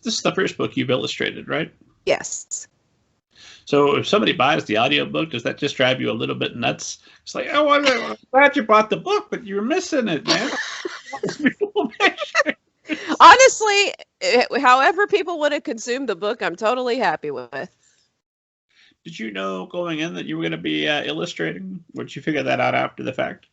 this is the first book you've illustrated, right? Yes. So if somebody buys the audiobook, does that just drive you a little bit nuts? It's like, oh, I'm glad you bought the book, but you're missing it, man. Honestly, however people want to consume the book, I'm totally happy with. Did you know going in that you were going to be illustrating? Or did you figure that out after the fact?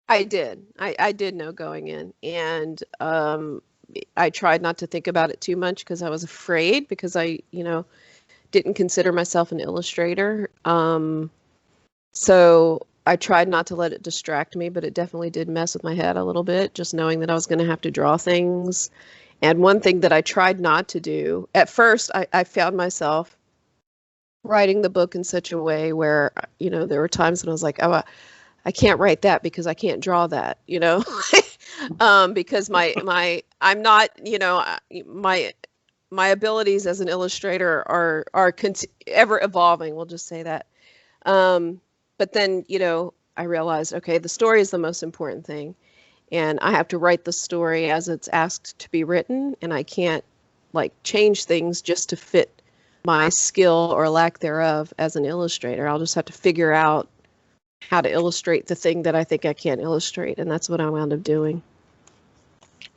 I did. I did know going in, and I tried not to think about it too much because I was afraid, because I, didn't consider myself an illustrator. So I tried not to let it distract me, but it definitely did mess with my head a little bit, just knowing that I was going to have to draw things. And one thing that I tried not to do, at first, I found myself writing the book in such a way where, there were times when I was like, oh, I can't write that because I can't draw that, because I'm not, my abilities as an illustrator are ever evolving. We'll just say that. But then, I realized, okay, the story is the most important thing, and I have to write the story as it's asked to be written, and I can't change things just to fit my skill or lack thereof as an illustrator. I'll just have to figure out how to illustrate the thing that I think I can't illustrate, and that's what I wound up doing.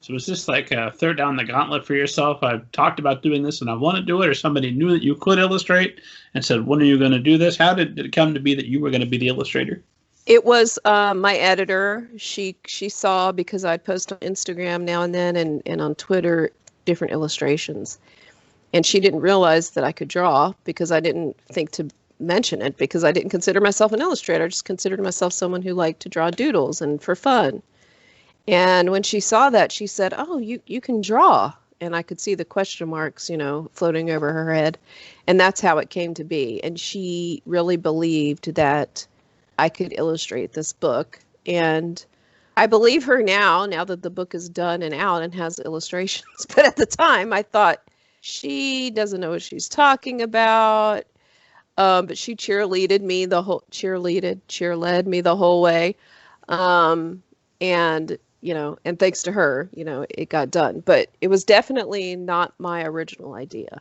So was this like a throw down the gauntlet for yourself? I've talked about doing this and I want to do it, or somebody knew that you could illustrate and said, when are you going to do this? How did it come to be that you were going to be the illustrator? It was my editor. She saw, because I'd post on Instagram now and then and on Twitter different illustrations. And she didn't realize that I could draw, because I didn't think to mention it, because I didn't consider myself an illustrator. I just considered myself someone who liked to draw doodles and for fun. And when she saw that, she said, oh, you can draw. And I could see the question marks, floating over her head. And that's how it came to be. And she really believed that I could illustrate this book. And I believe her now that the book is done and out and has illustrations. But at the time, I thought, she doesn't know what she's talking about. But she cheerleaded me the whole way. And and thanks to her, it got done. But it was definitely not my original idea.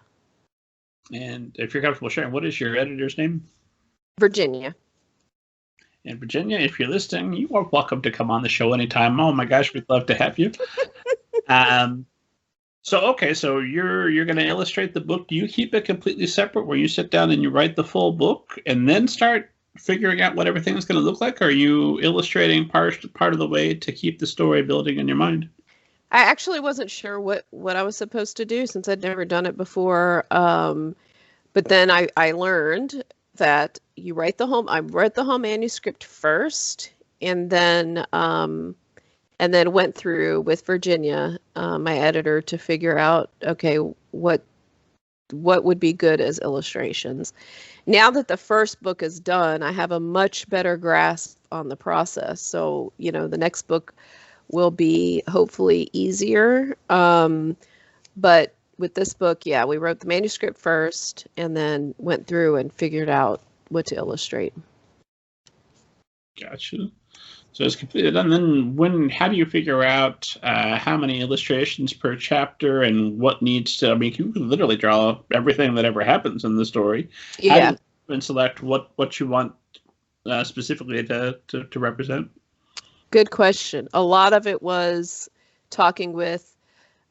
And if you're comfortable sharing, what is your editor's name? Virginia. And Virginia, if you're listening, you are welcome to come on the show anytime. Oh my gosh, we'd love to have you. So you're going to illustrate the book. Do you keep it completely separate, where you sit down and you write the full book and then start figuring out what everything is going to look like? Or are you illustrating part of the way to keep the story building in your mind? I actually wasn't sure what I was supposed to do, since I'd never done it before. But then I learned that I read the whole manuscript first, and then went through with Virginia, my editor, to figure out, okay, what would be good as illustrations. Now that the first book is done, I have a much better grasp on the process. So, the next book will be hopefully easier. But with this book, yeah, we wrote the manuscript first and then went through and figured out what to illustrate. Gotcha. So it's completed. And then how do you figure out how many illustrations per chapter and what needs to, you can literally draw everything that ever happens in the story. Yeah. How do you select what you want specifically to represent? Good question. A lot of it was talking with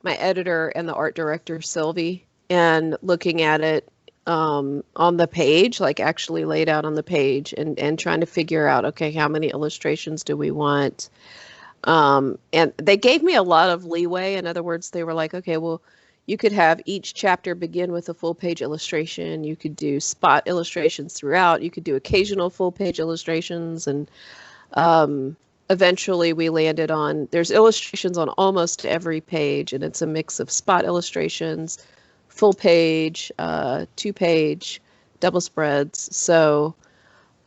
my editor and the art director, Sylvie, and looking at it on the page, actually laid out on the page, and trying to figure out, okay, how many illustrations do we want? And they gave me a lot of leeway. In other words, they were like, okay, well, you could have each chapter begin with a full page illustration. You could do spot illustrations throughout. You could do occasional full page illustrations. And eventually we landed on, there's illustrations on almost every page, and it's a mix of spot illustrations, full page, 2-page, double spreads. So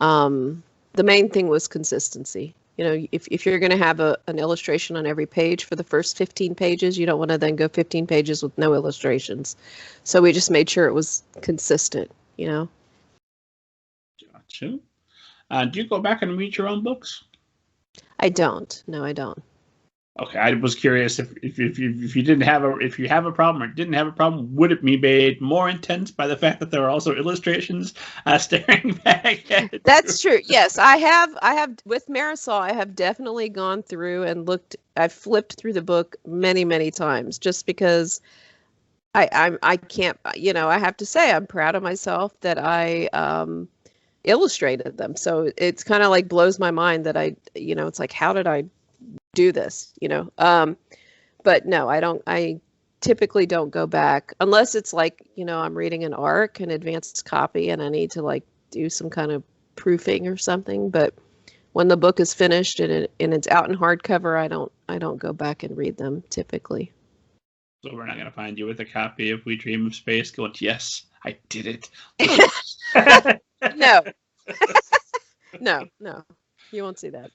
the main thing was consistency. If you're going to have an illustration on every page for the first 15 pages, you don't want to then go 15 pages with no illustrations. So we just made sure it was consistent, Gotcha. Do you go back and read your own books? I don't. No, I don't. Okay, I was curious if you didn't have if you have a problem or didn't have a problem, would it be made more intense by the fact that there are also illustrations staring back at you? That's true. Yes, I have with Marisol. I have definitely gone through and looked. I've flipped through the book many times just because I can't. I have to say I'm proud of myself that I illustrated them. So it's kind of like blows my mind that it's like, how did I do this? But no, I don't. I typically don't go back unless it's like, I'm reading an ARC, an advanced copy, and I need to like do some kind of proofing or something. But when the book is finished and it's out in hardcover, I don't go back and read them typically. So we're not going to find you with a copy of We Dream of Space going, yes, I did it. No. No, you won't see that.